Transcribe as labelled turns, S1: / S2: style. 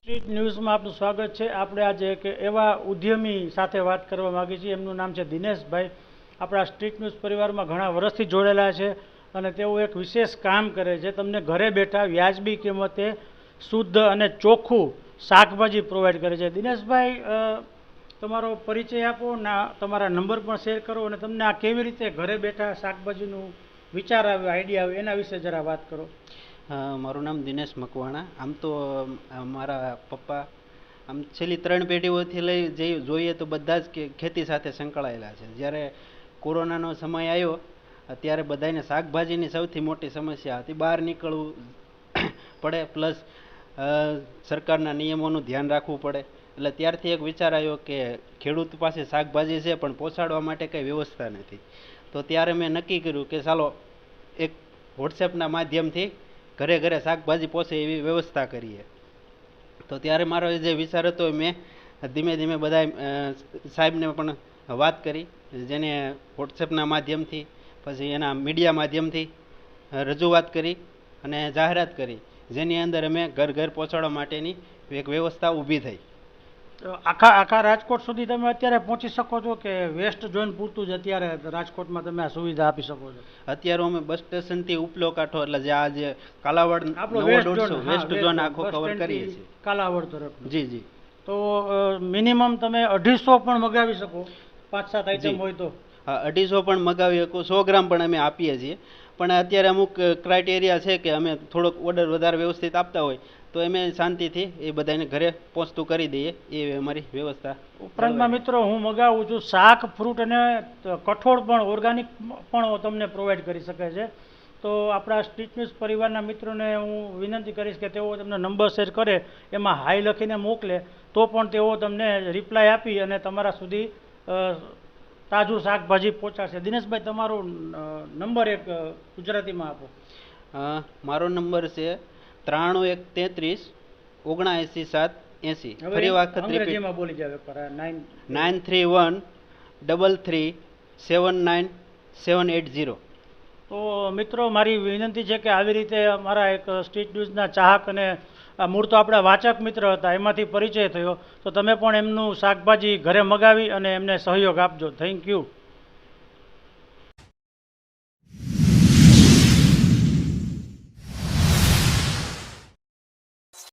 S1: Street ન્યૂઝમાં આપનું સ્વાગત છે। આપણે આજે એક એવા ઉદ્યમી સાથે વાત કરવા માગીએ છીએ। એમનું નામ છે દિનેશભાઈ। આપણા સ્ટ્રીટ ન્યૂઝ પરિવારમાં ઘણા વર્ષથી જોડેલા છે અને તેઓ એક વિશેષ કામ કરે છે। તમને ઘરે બેઠા વ્યાજબી કિંમતે શુદ્ધ અને ચોખ્ખું શાકભાજી પ્રોવાઈડ કરે છે। દિનેશભાઈ, તમારો પરિચય આપો ને તમારા નંબર પણ શેર કરો અને તમને આ કેવી રીતે ઘરે બેઠા શાકભાજીનું વિચાર આવ્યો, આઈડિયા આવ્યો, એના વિશે જરા વાત કરો।
S2: મારું નામ દિનેશ મકવાણા। આમ તો મારા પપ્પા આમ છેલ્લી 3 પેઢીઓથી લઈ જોઈએ તો બધા જ ખેતી સાથે સંકળાયેલા છે। જ્યારે કોરોનાનો સમય આવ્યો ત્યારે બધાને શાકભાજીની સૌથી મોટી સમસ્યા હતી, બહાર નીકળવું પડે, પ્લસ સરકારના નિયમોનું ધ્યાન રાખવું પડે। એટલે ત્યારથી એક વિચાર આવ્યો કે ખેડૂત પાસે શાકભાજી છે પણ પહોંચાડવા માટે કંઈ વ્યવસ્થા નથી। તો ત્યારે મેં નક્કી કર્યું કે ચાલો એક વોટ્સએપના માધ્યમથી ઘરે ઘરે શાકભાજી પહોંચે એવી વ્યવસ્થા કરીએ। તો ત્યારે મારો જે વિચાર હતો મેં ધીમે ધીમે બધા સાહેબને પણ વાત કરી, જેને વોટ્સએપના માધ્યમથી, પછી એના મીડિયા માધ્યમથી રજૂઆત કરી અને જાહેરાત કરી, જેની અંદર અમે ઘર ઘર પહોંચાડવા માટેની એક વ્યવસ્થા ઊભી થઈ।
S1: આખા રાજકોટ સુધી તમે અત્યારે પહોંચી શકો છો કે વેસ્ટ ઝોન પૂરતું જ અત્યારે રાજકોટમાં તમે આ સુવિધા આપી શકો છો?
S2: અત્યારે અમે બસ સ્ટેશનથી ઉપલો કાંઠો એટલે જે કાલાવડ
S1: આપણો
S2: વેસ્ટ ઝોન આખો કવર કરીએ છીએ,
S1: કાલાવડ તરફ।
S2: જી જી।
S1: તો મિનિમમ તમે 250 પણ મગાવી શકો, 5-7 આઈટમ હોય તો?
S2: હા, 250 પણ મગાવી શકો, 100 ગ્રામ પણ અમે આપીએ છીએ। પણ અત્યારે અમુક ક્રાઇટેરિયા છે કે અમે થોડોક ઓર્ડર વધારે વ્યવસ્થિત આપતા હોય તો અમે શાંતિથી એ બધાને ઘરે પહોંચતું કરી દઈએ, એ અમારી વ્યવસ્થા।
S1: ઉપરાંતમાં મિત્રો હું મગાવું છું શાક, ફ્રૂટ અને કઠોળ પણ ઓર્ગાનિક પણ તમને પ્રોવાઈડ કરી શકે છે। તો આપણા સ્ટ્રીટ ન્યૂઝ પરિવારના મિત્રોને હું વિનંતી કરીશ કે તેઓ તમને નંબર શેર કરે, એમાં હાઈ લખીને મોકલે તો પણ તેઓ તમને રિપ્લાય આપી અને તમારા સુધી તાજું શાકભાજી પહોંચાડશે। દિનેશભાઈ, તમારો નંબર એક ગુજરાતીમાં આપો।
S2: મારો નંબર છે 93 133 780। ફરી વખત
S1: અંગ્રેજીમાં બોલી જાવ એકવાર।
S2: 931 33 79780।
S1: તો મિત્રો, મારી વિનંતી છે કે આવી રીતે અમારા એક સ્ટ્રીટ ન્યૂઝના ચાહક અને મૂળ તો આપણા વાચક મિત્ર હતા, એમાંથી પરિચય થયો, તો તમે પણ એમનું શાકભાજી ઘરે મગાવી અને એમને સહયોગ આપજો। Thank you.